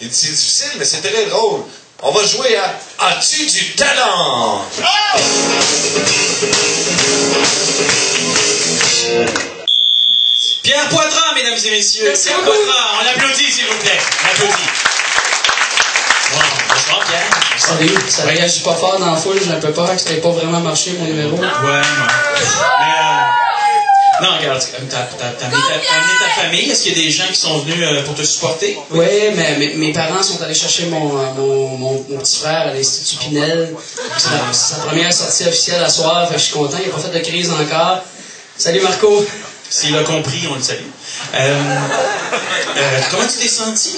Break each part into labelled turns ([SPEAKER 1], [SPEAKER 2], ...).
[SPEAKER 1] Il dit, c'est difficile, mais c'est très drôle. On va jouer à As-tu du talent? Oh!
[SPEAKER 2] Pierre Poitras, mesdames et messieurs. Pierre Poitras, on l'applaudit, s'il vous plaît. On l'applaudit. Bonsoir, Pierre.
[SPEAKER 3] Salut, ça réagit pas fort dans la foule, j'ai un peu peur que ça n'ait pas vraiment marché, mon numéro.
[SPEAKER 2] Ouais, non, regarde, t'as amené ta famille. Est-ce qu'il y a des gens qui sont venus pour te supporter?
[SPEAKER 3] Oui, mais mes parents sont allés chercher mon petit frère à l'Institut Pinel. C'est sa première sortie officielle à soir, fait que je suis content, il n'a pas fait de crise encore. Salut Marco.
[SPEAKER 2] S'il a compris, on le salue. Comment tu t'es senti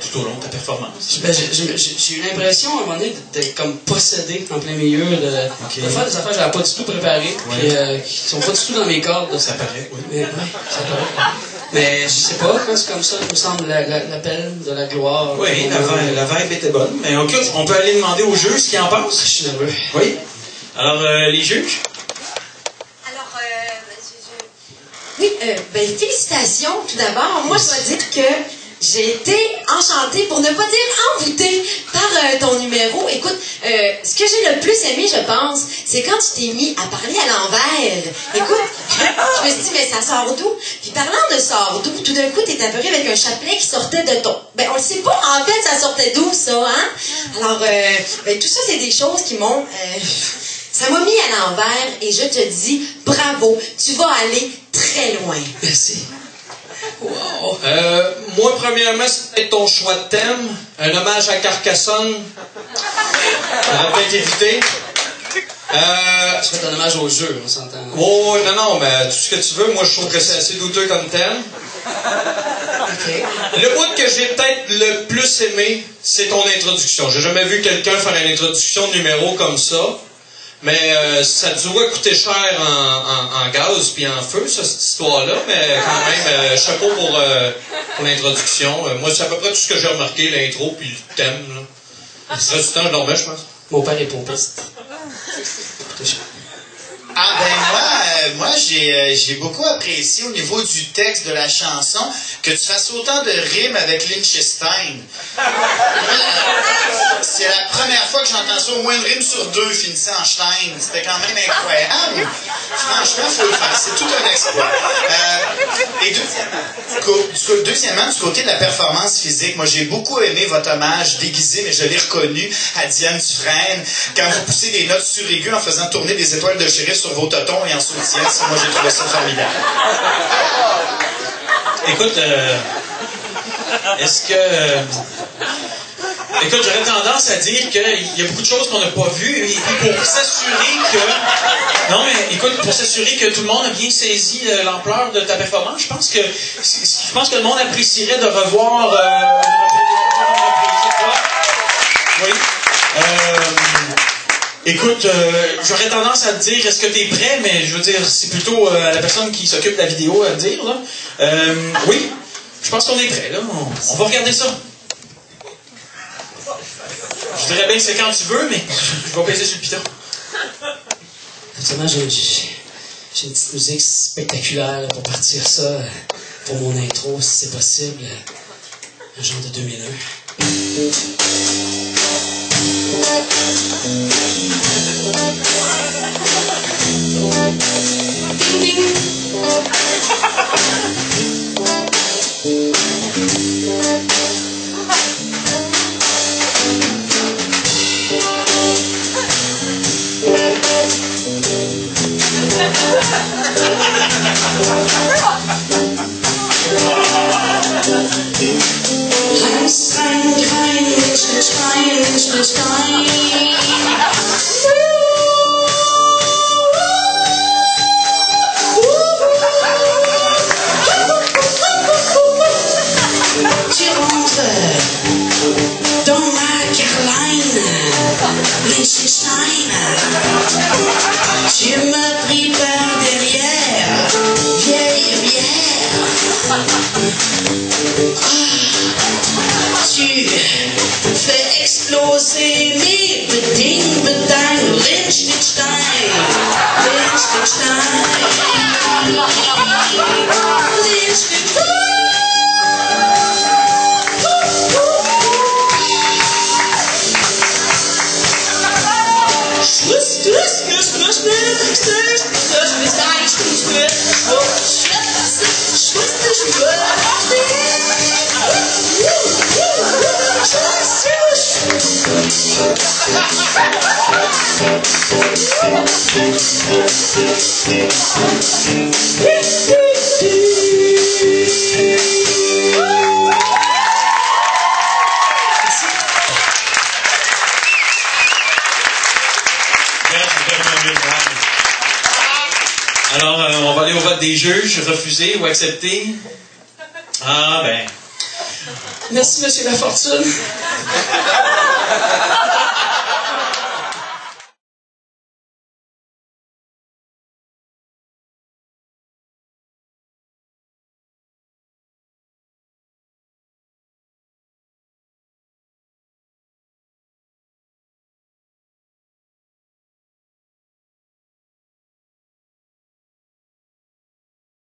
[SPEAKER 2] tout au long de ta performance?
[SPEAKER 3] J'ai eu l'impression, à un moment donné, d'être comme possédé en plein milieu, de faire des affaires que je n'avais pas du tout préparées, puis qui sont pas du tout dans mes cordes.
[SPEAKER 2] Ça paraît, oui.
[SPEAKER 3] Mais, ça paraît. Mais je sais pas, quand c'est comme ça, il me semble l'appel de la gloire.
[SPEAKER 2] Oui, la vibe était bonne. Mais ok, on peut aller demander aux juges ce qu'ils en pensent.
[SPEAKER 3] Je suis nerveux.
[SPEAKER 2] Oui. Alors, les juges?
[SPEAKER 4] Oui, félicitations tout d'abord. Moi, je dois dire que j'ai été enchantée, pour ne pas dire envoûtée, par ton numéro. Écoute, ce que j'ai le plus aimé, je pense, c'est quand tu t'es mis à parler à l'envers. Écoute, je me suis dit, mais ça sort d'où? Puis parlant de sort d'où, tout d'un coup, t'es apparu avec un chapelet qui sortait de ton... Ben, on le sait pas, en fait, ça sortait d'où, ça, hein? Alors, tout ça, c'est des choses qui m'ont... ça m'a mis à l'envers et je te dis, bravo, tu vas aller très loin.
[SPEAKER 3] Merci.
[SPEAKER 5] Wow. Moi, premièrement, c'est peut-être ton choix de thème. Un hommage à Carcassonne. J'aurais peut-être évité.
[SPEAKER 3] Je fais un hommage au jeu, on s'entend.
[SPEAKER 5] Oh, non, mais tout ce que tu veux, moi, je trouve que c'est assez douteux comme thème.
[SPEAKER 4] OK.
[SPEAKER 5] Le bout que j'ai peut-être le plus aimé, c'est ton introduction. J'ai jamais vu quelqu'un faire une introduction de numéro comme ça. Mais ça doit coûter cher en gaz puis en feu, ça, cette histoire-là. Mais quand même, chapeau pour l'introduction. Moi, c'est à peu près tout ce que j'ai remarqué, l'intro puis le thème. Là. Le reste du temps, je dormais, je pense.
[SPEAKER 3] Mon père est pompiste.
[SPEAKER 6] Ah ben moi j'ai beaucoup apprécié au niveau du texte de la chanson que tu fasses autant de rimes avec Liechtenstein. C'est la première fois que j'entends ça, au moins une rime sur deux finissait en Stein. C'était quand même incroyable. Franchement, faut le faire. C'est tout un exploit. Et deuxièmement, du côté de la performance physique, moi j'ai beaucoup aimé votre hommage déguisé, mais je l'ai reconnu, à Diane Dufresne, quand vous poussez des notes suraiguës en faisant tourner des étoiles de shérif sur vos totons et en soutien. Moi j'ai trouvé ça formidable.
[SPEAKER 2] Écoute, est-ce que... Écoute, j'aurais tendance à dire qu'il y a beaucoup de choses qu'on n'a pas vues, et pour s'assurer que... Non, mais écoute, pour s'assurer que tout le monde a bien saisi l'ampleur de ta performance, je pense que le monde apprécierait de revoir... Oui. Écoute, j'aurais tendance à te dire, est-ce que t'es prêt? Mais je veux dire, c'est plutôt à la personne qui s'occupe de la vidéo à te dire, là. Oui, je pense qu'on est prêt, là. On va regarder ça. Je dirais bien que c'est quand tu veux, mais je vais peser sur le piton.
[SPEAKER 3] Effectivement, j'ai une petite musique spectaculaire là, pour partir ça, pour mon intro, si c'est possible. Un genre de 2001. Ding ding. Tu rentres dans ma Caroline, Liechtenstein. Tu m'as pris par derrière, vieille bière. Tu fais exploser mes beding bedang, Liechtenstein, Liechtenstein, Liechtenstein.
[SPEAKER 2] Alors, on va aller au vote des juges. Refuser ou accepter? Ah, ben.
[SPEAKER 3] Merci, Monsieur Lafortune.